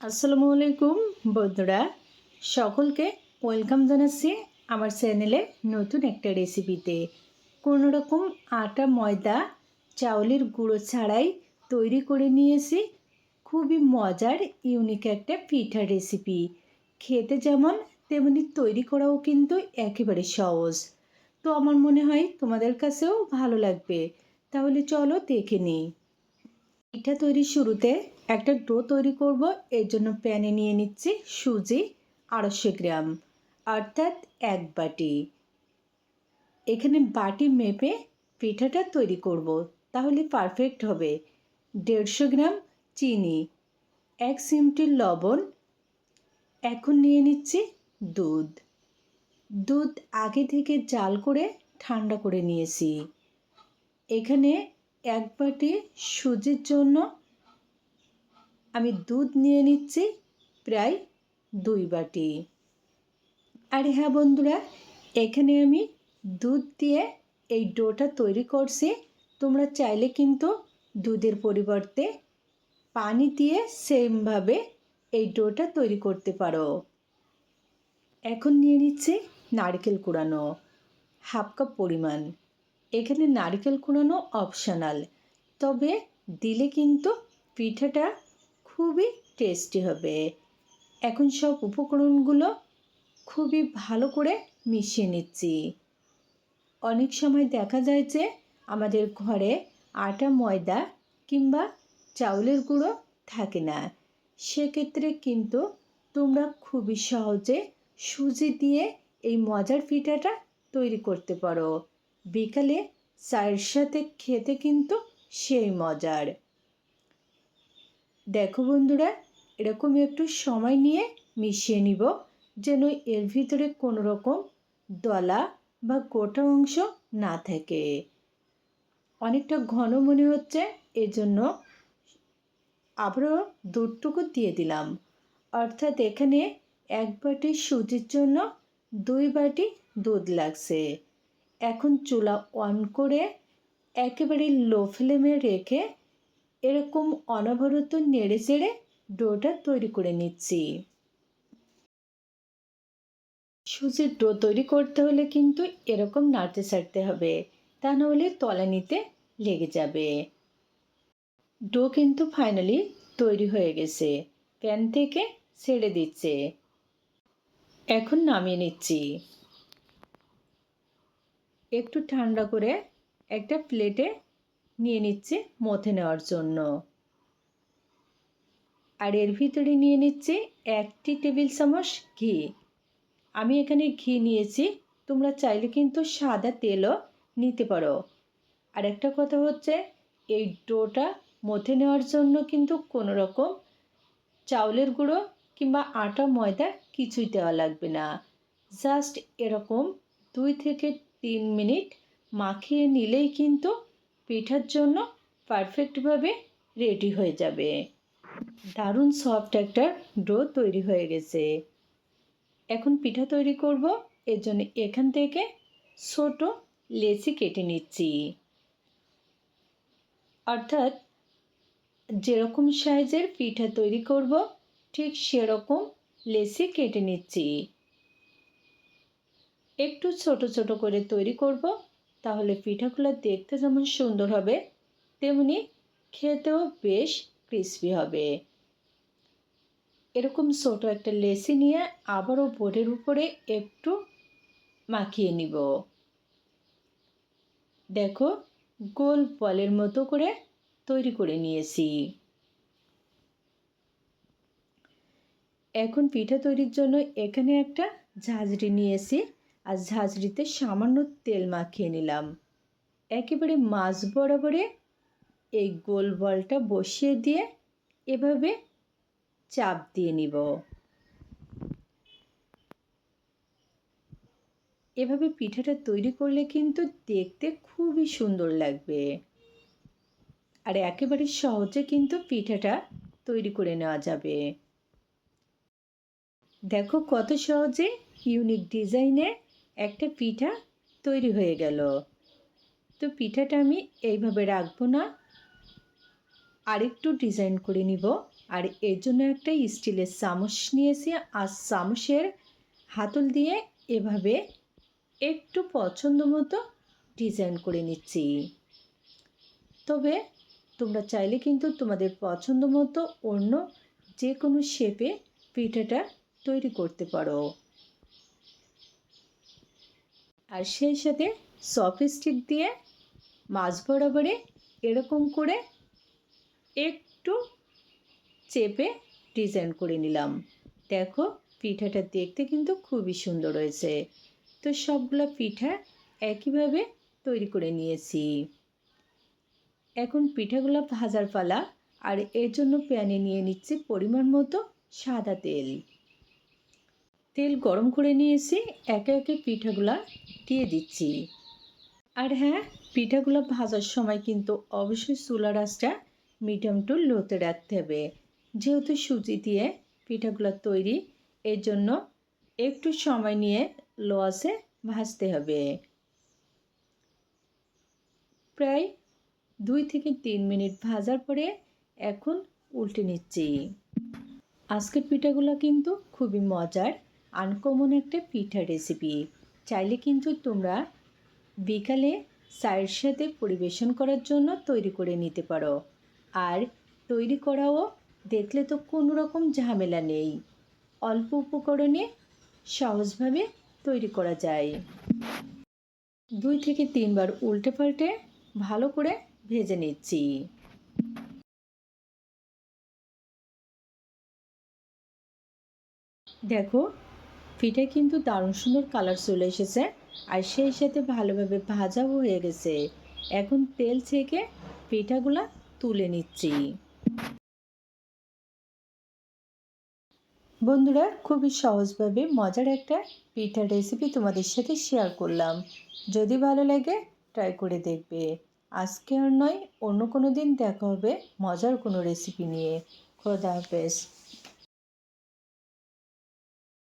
আসসালামু আলাইকুম বন্ধুরা, সকলকে ওয়েলকাম জানাচ্ছি আমার চ্যানেলে নতুন একটা রেসিপিতে। কোনো রকম আটা ময়দা চাউলের গুঁড়ো ছাড়াই তৈরি করে নিয়েছি খুবই মজার ইউনিক একটা পিঠার রেসিপি। খেতে যেমন তেমনি তৈরি করাও কিন্তু একেবারে সহজ। তো আমার মনে হয় তোমাদের কাছেও ভালো লাগবে। তাহলে চলো দেখে নিই। পিঠা তৈরির শুরুতে একটা ডো তৈরি করব। এর জন্য প্যানে নিয়ে নিচ্ছি সুজি 250 গ্রাম, অর্থাৎ 1 বাটি। এখানে বাটি মেপে পিঠাটা তৈরি করব, তাহলে পারফেক্ট হবে। 150 গ্রাম চিনি, 1 চিমটি লবণ। এখন নিয়ে নিচ্ছি দুধ। দুধ আগে থেকে জাল করে ঠান্ডা করে নিয়েছি। এখানে 1 বাটি সুজির জন্য আমি দুধ নিয়ে নিচ্ছি প্রায় 2 বাটি। আর হ্যাঁ বন্ধুরা, এখানে আমি দুধ দিয়ে এই ডোটা তৈরি করছি। তোমরা চাইলে কিন্তু দুধের পরিবর্তে পানি দিয়ে সেমভাবে এই ডোটা তৈরি করতে পারো। এখন নিয়ে নিচ্ছি নারকেল কুড়ানো 1/2 কাপ পরিমাণ। এখানে নারকেল কুড়ানো অপশনাল, তবে দিলে কিন্তু পিঠাটা খুবই টেস্টি হবে। এখন সব উপকরণগুলো খুবই ভালো করে মিশিয়ে নিচ্ছি। অনেক সময় দেখা যায় যে আমাদের ঘরে আটা ময়দা কিংবা চাউলের গুঁড়ো থাকে না। সেক্ষেত্রে কিন্তু তোমরা খুবই সহজে সুজি দিয়ে এই মজার পিঠাটা তৈরি করতে পারো। বিকালে চায়ের সাথে খেতে কিন্তু সেই মজার। দেখো বন্ধুরা, এরকম একটু সময় নিয়ে মিশিয়ে নিব, যেন এর ভিতরে কোনো রকম দলা বা গোটা অংশ না থাকে। অনেকটা ঘন মনে হচ্ছে, এজন্য আবারও দুধটুকু দিয়ে দিলাম। অর্থাৎ এখানে 1 বাটি সুজির জন্য 2 বাটি দুধ লাগছে। এখন চুলা অন করে একেবারে লো ফ্লেমে রেখে এরকম অনবরত নেড়ে চেড়ে ডোটা তৈরি করে নিচ্ছি। সুজির ডো তৈরি করতে হলে কিন্তু এরকম নাড়তে ছাড়তে হবে, তা নাহলে তলানিতে লেগে যাবে। ডো কিন্তু ফাইনালি তৈরি হয়ে গেছে, প্যান থেকে ছেড়ে দিচ্ছে। এখন নামিয়ে নিচ্ছি। একটু ঠান্ডা করে একটা প্লেটে নিয়ে নিচ্ছি মথে নেওয়ার জন্য। আর এর ভিতরে নিয়ে নিচ্ছি 1 টেবিল চামচ ঘি। আমি এখানে ঘি নিয়েছি, তোমরা চাইলে কিন্তু সাদা তেলও নিতে পারো। আর একটা কথা হচ্ছে, এই ডোটা মথে নেওয়ার জন্য কিন্তু কোনো রকম চাউলের গুঁড়ো কিংবা আটা ময়দা কিছুই দেওয়া লাগবে না। জাস্ট এরকম 2 থেকে 3 মিনিট মাখিয়ে নিলেই কিন্তু পিঠার জন্য পারফেক্টভাবে রেডি হয়ে যাবে। দারুণ সফট একটা ডো তৈরি হয়ে গেছে। এখন পিঠা তৈরি করব। এর জন্য এখান থেকে ছোট লেচি কেটে নিচ্ছি। অর্থাৎ যেরকম সাইজের পিঠা তৈরি করব ঠিক সেরকম লেচি কেটে নিচ্ছি। একটু ছোট ছোট করে তৈরি করব, তাহলে পিঠাগুলো দেখতে যেমন সুন্দর হবে তেমনি খেতেও বেশ ক্রিস্পি হবে। এরকম ছোট একটা লেচি নিয়ে আবারও বোর্ডের উপরে একটু মাখিয়ে নিব। দেখো, গোল বলের মতো করে তৈরি করে নিয়েছি। এখন পিঠা তৈরির জন্য এখানে একটা ঝাঁঝরি নিয়েছি, আর ঝাঁঝরিতে সামান্য তেল মাখিয়ে নিলাম। একেবারে মাঝ বরাবরে এই গোল বলটা বসিয়ে দিয়ে এভাবে চাপ দিয়ে নিব। এভাবে পিঠাটা তৈরি করলে কিন্তু দেখতে খুবই সুন্দর লাগবে। আর একেবারে সহজে কিন্তু পিঠাটা তৈরি করে নেওয়া যাবে। দেখো কত সহজে ইউনিক ডিজাইনে একটা পিঠা তৈরি হয়ে গেল। তো পিঠাটা আমি এইভাবে রাখবো না, আরেকটু ডিজাইন করে নিব। আর এর জন্য একটা স্টিলের চামচ নিয়েছি, আর চামচের হাতল দিয়ে এভাবে একটু পছন্দ মতো ডিজাইন করে নিচ্ছি। তবে তোমরা চাইলে কিন্তু তোমাদের পছন্দ মতো অন্য যে কোনো শেপে পিঠাটা তৈরি করতে পারো। আর সেই সাথে চপস্টিক দিয়ে মাছ বরাবরে এরকম করে একটু চেপে ডিজাইন করে নিলাম। দেখো পিঠাটা দেখতে কিন্তু খুবই সুন্দর হয়েছে। তো সবগুলো পিঠা একইভাবে তৈরি করে নিয়েছি। এখন পিঠাগুলো ভাজার পালা। আর এর জন্য প্যানে নিয়ে নিচ্ছি পরিমাণ মতো সাদা তেল। তেল গরম করে নিয়েছি, একে একে পিঠাগুলা দিয়ে দিচ্ছি। আর হ্যাঁ, পিঠাগুলো ভাজার সময় কিন্তু অবশ্যই চুলার আঁচটা মিডিয়াম টু লোতে রাখতে হবে। যেহেতু সুজি দিয়ে পিঠাগুলো তৈরি, এর জন্য একটু সময় নিয়ে লো আঁচে ভাজতে হবে। প্রায় 2 থেকে 3 মিনিট ভাজার পরে এখন উল্টে নিচ্ছি। আজকের পিঠাগুলো কিন্তু খুবই মজার, আনকমন একটা পিঠা রেসিপি। চাইলে কিন্তু তোমরা বিকালে চায়ের সাথে পরিবেশন করার জন্য তৈরি করে নিতে পারো। আর তৈরি করাও দেখলে তো কোনো রকম ঝামেলা নেই, অল্প উপকরণে সহজভাবে তৈরি করা যায়। 2 থেকে 3 বার উল্টে পাল্টে ভালো করে ভেজে নিচ্ছি। দেখো পিঠে কিন্তু দারুণ সুন্দর কালার চলে এসেছে, আর সেই সাথে ভালোভাবে ভাজাও হয়ে গেছে। এখন তেল থেকে পিঠাগুলা তুলে নিচ্ছি। বন্ধুরা, খুবই সহজভাবে মজার একটা পিঠার রেসিপি তোমাদের সাথে শেয়ার করলাম। যদি ভালো লাগে ট্রাই করে দেখবে। আজকে আর নয়, অন্য কোনো দিন দেখা হবে মজার কোনো রেসিপি নিয়ে। খোদা হাফেজ।